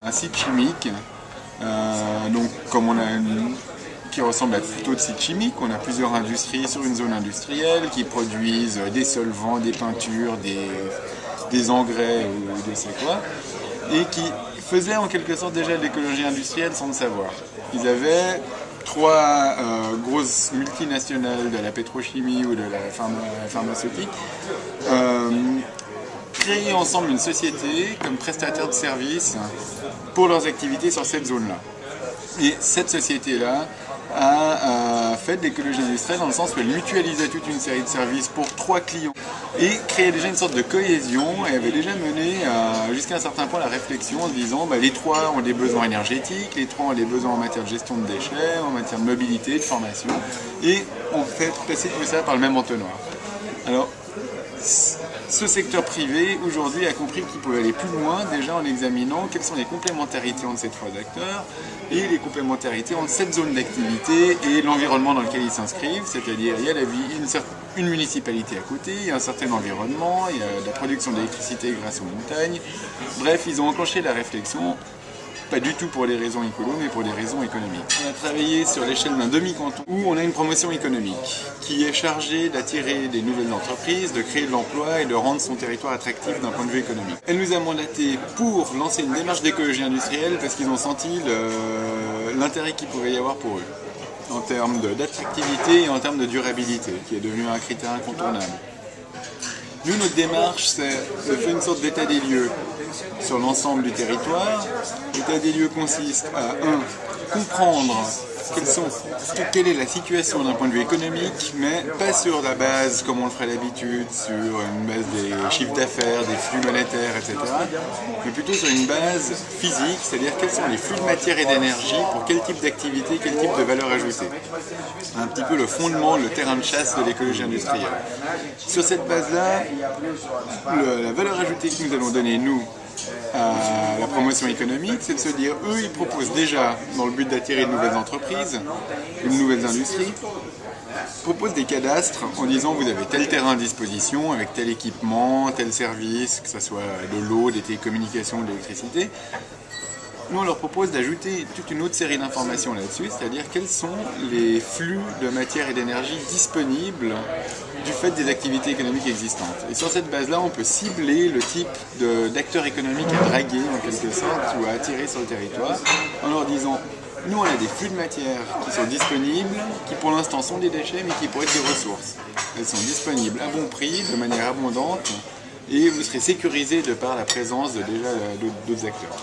Un site chimique, donc comme on a qui ressemble à plutôt de sites chimiques, on a plusieurs industries sur une zone industrielle qui produisent des solvants, des peintures, des engrais ou je sais quoi, et qui faisaient en quelque sorte déjà de l'écologie industrielle sans le savoir. Ils avaient trois grosses multinationales de la pétrochimie ou de la pharmaceutique créé ensemble une société comme prestataire de services pour leurs activités sur cette zone-là. Et cette société-là a fait de l'écologie industrielle dans le sens où elle mutualisait toute une série de services pour 3 clients et créait déjà une sorte de cohésion et avait déjà mené jusqu'à un certain point la réflexion en se disant les 3 ont des besoins énergétiques, les 3 ont des besoins en matière de gestion de déchets, en matière de mobilité, de formation et on fait passer tout ça par le même entonnoir. Alors, ce secteur privé, aujourd'hui, a compris qu'il pouvait aller plus loin, déjà en examinant quelles sont les complémentarités entre ces 3 acteurs et les complémentarités entre cette zone d'activité et l'environnement dans lequel ils s'inscrivent, c'est-à-dire il y a une municipalité à côté, il y a un certain environnement, il y a de la production d'électricité grâce aux montagnes. Bref, ils ont enclenché la réflexion, pas du tout pour les raisons écolo, mais pour des raisons économiques. On a travaillé sur l'échelle d'un demi-canton où on a une promotion économique qui est chargée d'attirer des nouvelles entreprises, de créer de l'emploi et de rendre son territoire attractif d'un point de vue économique. Elle nous a mandaté pour lancer une démarche d'écologie industrielle parce qu'ils ont senti l'intérêt qu'il pouvait y avoir pour eux en termes d'attractivité et en termes de durabilité, qui est devenu un critère incontournable. Nous, notre démarche, c'est de faire une sorte d'état des lieux sur l'ensemble du territoire. L'état des lieux consiste à, comprendre quelle est la situation d'un point de vue économique, mais pas sur la base, comme on le ferait d'habitude, sur une base des chiffres d'affaires, des flux monétaires, etc., mais plutôt sur une base physique, c'est-à-dire quels sont les flux de matière et d'énergie pour quel type d'activité, quel type de valeur ajoutée. Un petit peu le fondement, le terrain de chasse de l'écologie industrielle. Sur cette base-là, la valeur ajoutée que nous allons donner, nous, à la promotion économique, c'est de se dire, eux, ils proposent déjà, dans le but d'attirer de nouvelles entreprises, de nouvelles industries, proposent des cadastres en disant, vous avez tel terrain à disposition, avec tel équipement, tel service, que ce soit de l'eau, des télécommunications, de l'électricité. Nous, on leur propose d'ajouter toute une autre série d'informations là-dessus, c'est-à-dire quels sont les flux de matière et d'énergie disponibles du fait des activités économiques existantes. Et sur cette base-là, on peut cibler le type d'acteurs économiques à draguer, en quelque sorte, ou à attirer sur le territoire, en leur disant, nous, on a des flux de matière qui sont disponibles, qui pour l'instant sont des déchets, mais qui pourraient être des ressources. Elles sont disponibles à bon prix, de manière abondante, et vous serez sécurisé de par la présence de déjà d'autres acteurs.